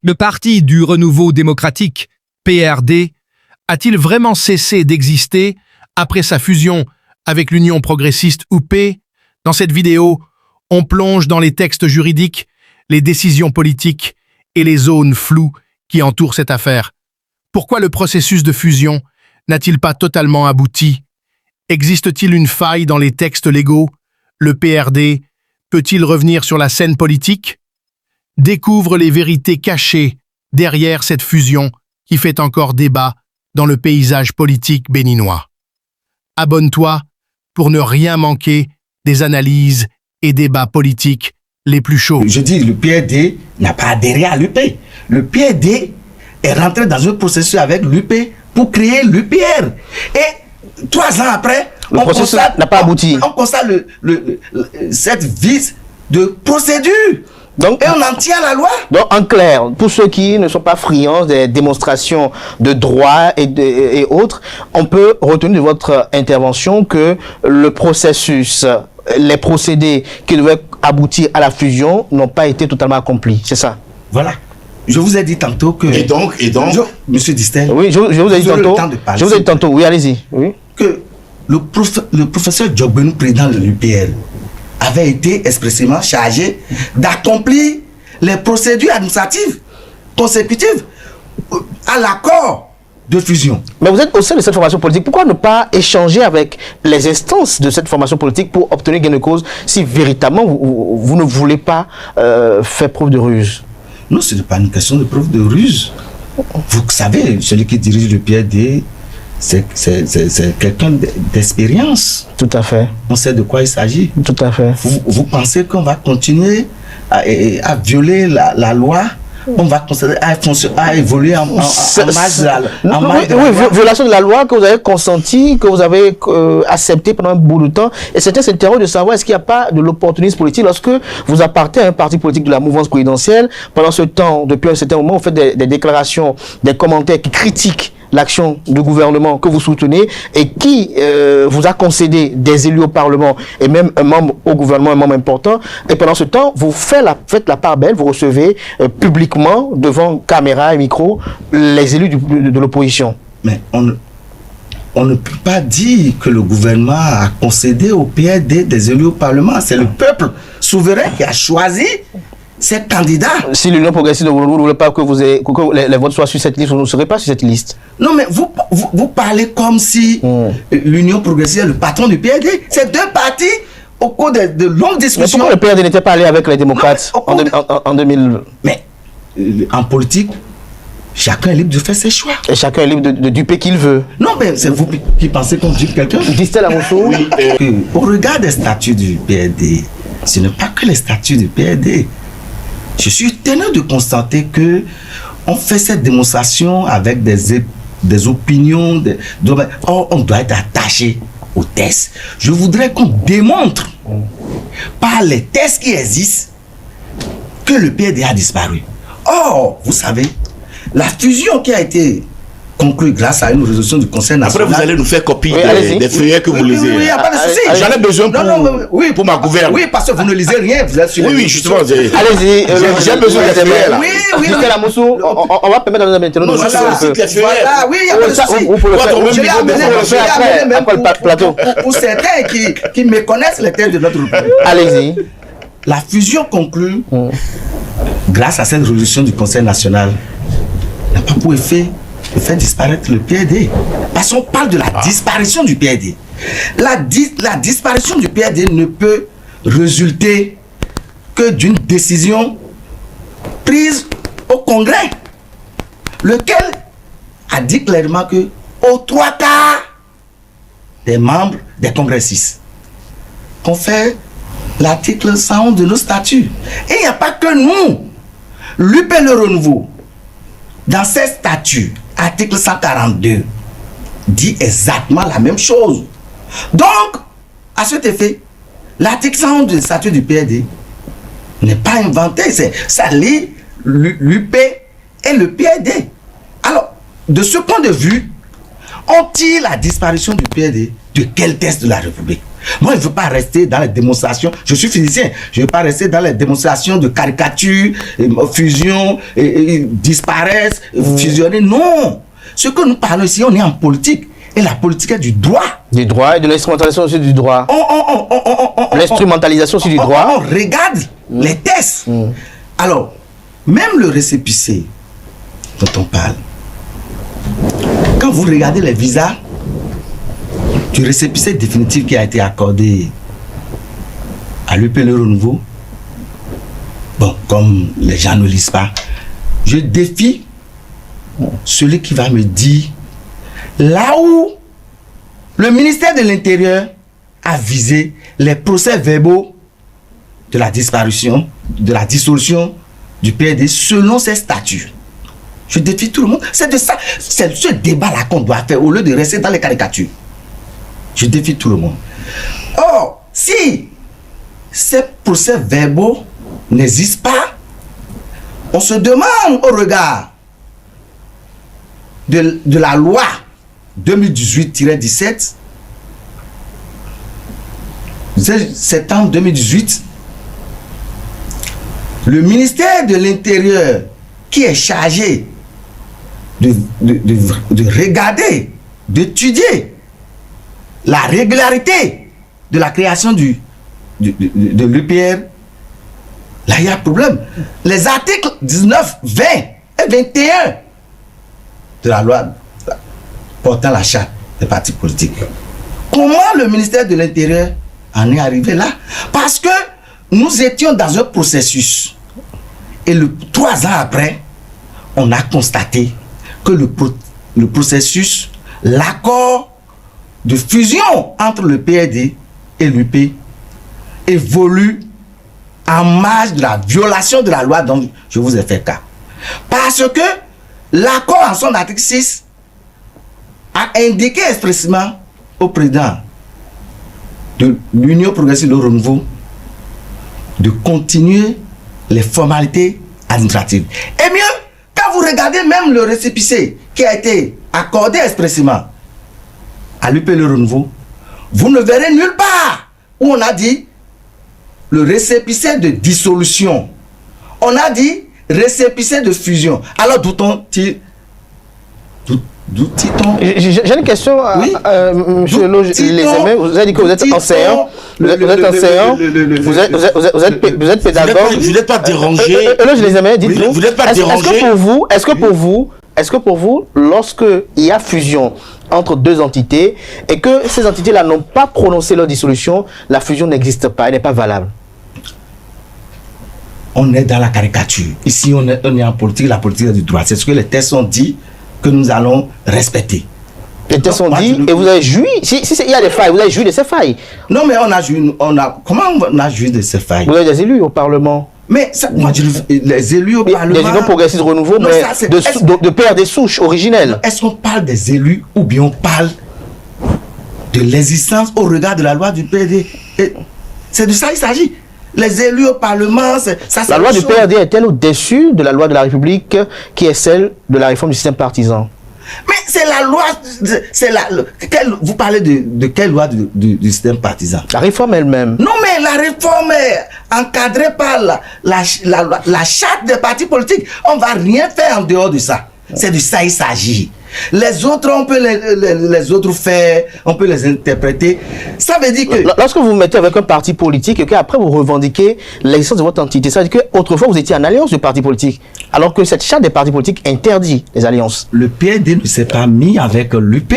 Le Parti du Renouveau démocratique, PRD, a-t-il vraiment cessé d'exister après sa fusion avec l'Union progressiste UP? Dans cette vidéo, on plonge dans les textes juridiques, les décisions politiques et les zones floues qui entourent cette affaire. Pourquoi le processus de fusion n'a-t-il pas totalement abouti? Existe-t-il une faille dans les textes légaux? Le PRD peut-il revenir sur la scène politique? Découvre les vérités cachées derrière cette fusion qui fait encore débat dans le paysage politique béninois. Abonne-toi pour ne rien manquer des analyses et débats politiques les plus chauds. Je dis, le PRD n'a pas adhéré à l'UP. Le PRD est rentré dans un processus avec l'UP pour créer l'UPR. Et 3 ans après, le processus n'a pas abouti. On constate cette vice de procédure. Donc, et on en tient la loi. Donc, en clair, pour ceux qui ne sont pas friands des démonstrations de droit et autres, on peut retenir de votre intervention que le processus, les procédés qui devaient aboutir à la fusion n'ont pas été totalement accomplis. C'est ça? Voilà. Je vous ai dit tantôt que... Et donc Monsieur Distin... Oui, je vous ai dit tantôt. Je vous ai dit tantôt, oui, allez-y. Oui. Que le professeur Djogbenou, président de l'UPR, avait été expressément chargé d'accomplir les procédures administratives consécutives à l'accord de fusion. Mais vous êtes au sein de cette formation politique. Pourquoi ne pas échanger avec les instances de cette formation politique pour obtenir gain de cause si véritablement vous ne voulez pas faire preuve de ruse? Non, ce n'est pas une question de preuve de ruse. Vous savez, celui qui dirige le PRD, c'est quelqu'un d'expérience. Tout à fait. On sait de quoi il s'agit. Tout à fait. Vous pensez qu'on va continuer à violer la loi? On va continuer à évoluer en marge de la loi. Violation de la loi que vous avez consentie, que vous avez acceptée pendant un bout de temps. Et certains s'interrogent de savoir est-ce qu'il n'y a pas de l'opportunisme politique lorsque vous appartenez à un parti politique de la mouvance présidentielle. Pendant ce temps, depuis un certain moment, vous faites des déclarations, des commentaires qui critiquent l'action du gouvernement que vous soutenez et qui vous a concédé des élus au Parlement et même un membre au gouvernement, un membre important. Et pendant ce temps, vous faites la part belle, vous recevez publiquement, devant caméra et micro, les élus de l'opposition. Mais on ne peut pas dire que le gouvernement a concédé au PRD des élus au Parlement. C'est le peuple souverain qui a choisi ces candidats. Si l'Union progressiste ne voulait pas que les votes soient sur cette liste, vous ne serez pas sur cette liste. Non, mais vous parlez comme si l'Union progressiste est le patron du PRD. C'est deux partis au cours de longues discussions. Mais pourquoi le PRD n'était pas allé avec les démocrates en 2000? Mais en politique, chacun est libre de faire ses choix. Et chacun est libre de duper qu'il veut. Non, mais c'est vous qui pensez qu'on dupe quelqu'un. Disait la Rousseau. Oui, au regard des statuts du PRD, ce n'est pas que les statuts du PRD. Je suis tenu de constater que on fait cette démonstration avec des opinions. Or, on doit être attaché aux tests. Je voudrais qu'on démontre par les tests qui existent que le PRD a disparu. Or, vous savez, la fusion qui a été conclue grâce à une résolution du Conseil national. Après, vous allez nous faire copie des feuillets que vous lisez. Oui, il n'y a pas de souci. J'en ai besoin pour ma gouverne. Oui, parce que vous ne lisez rien. Vous êtes sur oui, justement. Allez-y. J'ai besoin des feuillets là. Oui. La Moussou, on va permettre dans un maintenant. Voilà, oui, il n'y a pas de souci. Vous pouvez le faire. Je l'ai amené même après le plateau. Pour certains qui méconnaissent les thèmes de notre pays. Allez-y. La fusion conclue grâce à cette résolution du Conseil national n'a pas pour effet de faire disparaître le PRD. Parce qu'on parle de la disparition du PRD. La disparition du PRD ne peut résulter que d'une décision prise au Congrès, lequel a dit clairement que aux 3/4 des membres des congressistes confèrent l'article 111 de nos statuts. Et il n'y a pas que nous. L'UP Le Renouveau, dans ses statuts, article 142, dit exactement la même chose. Donc, à cet effet, l'article 111 du statut du PRD n'est pas inventé. Ça lie l'UP et le PRD. Alors, de ce point de vue, on tire la disparition du PRD de quel texte de la République? Moi, je ne veux pas rester dans les démonstrations. Je suis physicien. Je ne veux pas rester dans les démonstrations de caricatures, fusion, disparaissent, fusionner. Non. Ce que nous parlons ici, on est en politique. Et la politique est du droit. Du droit et de l'instrumentalisation aussi du droit. L'instrumentalisation aussi du droit. On regarde les tests. Alors, même le récépissé dont on parle, quand vous regardez les visas du récépissé définitif qui a été accordé à l'UP Le Renouveau, bon, comme les gens ne lisent pas, je défie celui qui va me dire là où le ministère de l'Intérieur a visé les procès-verbaux de la disparition, de la dissolution du PRD selon ses statuts. Je défie tout le monde. C'est de ça, c'est ce débat-là qu'on doit faire au lieu de rester dans les caricatures. Je défie tout le monde. Or, si ces procès-verbaux n'existent pas, on se demande au regard de la loi 2018-17, septembre 2018, le ministère de l'Intérieur qui est chargé de regarder, d'étudier la régularité de la création de l'UPR, là il y a un problème. Les articles 19, 20 et 21 de la loi portant la charte des partis politiques. Comment le ministère de l'Intérieur en est arrivé là? Parce que nous étions dans un processus. Et 3 ans après, on a constaté que le processus, l'accord de fusion entre le PRD et l'UP évolue en marge de la violation de la loi dont je vous ai fait cas. Parce que l'accord en son article 6 a indiqué expressément au président de l'Union progressive de renouveau de continuer les formalités administratives. Et mieux, quand vous regardez même le récépissé qui a été accordé expressément à l'UP Le Renouveau, vous ne verrez nulle part où on a dit le récépissé de dissolution. On a dit récépissé de fusion. Alors d'où dit-on? J'ai une question, oui? monsieur Lesemé, vous avez dit que vous êtes enseignant, vous êtes pédagogue. Vous n'êtes pas dérangé. Dites-nous, vous n'êtes pas dérangé. Est-ce que pour vous, lorsque il y a fusion entre deux entités et que ces entités-là n'ont pas prononcé leur dissolution, la fusion n'existe pas, elle n'est pas valable? On est dans la caricature. Ici, on est en politique, la politique est du droit. C'est ce que les textes ont dit que nous allons respecter. Les textes sont dit et vous avez joui. Si il y a des failles, vous avez joui de ces failles. Non, mais comment on a joui de ces failles? Vous avez des élus au Parlement. Mais ça, moi, les élus au Parlement. Les unions progressistes renouveau, non, mais de père des souches originelles. Est-ce qu'on parle des élus ou bien on parle de l'existence au regard de la loi du PRD? C'est de ça qu'il s'agit. Les élus au Parlement, ça c'est la loi du PRD est-elle au-dessus de la loi de la République qui est celle de la réforme du système partisan? Mais c'est la loi, vous parlez de quelle loi du système partisan? La réforme elle-même. Non, mais la réforme est encadrée par la charte des partis politiques. On ne va rien faire en dehors de ça. C'est de ça qu'il s'agit. Les autres, on peut les autres faire, on peut les interpréter. Ça veut dire que... Lorsque vous vous mettez avec un parti politique et qu'après vous revendiquez l'existence de votre entité, ça veut dire qu'autrefois vous étiez en alliance de partis politiques, alors que cette charte des partis politiques interdit les alliances. Le PRD ne s'est pas mis avec l'UP.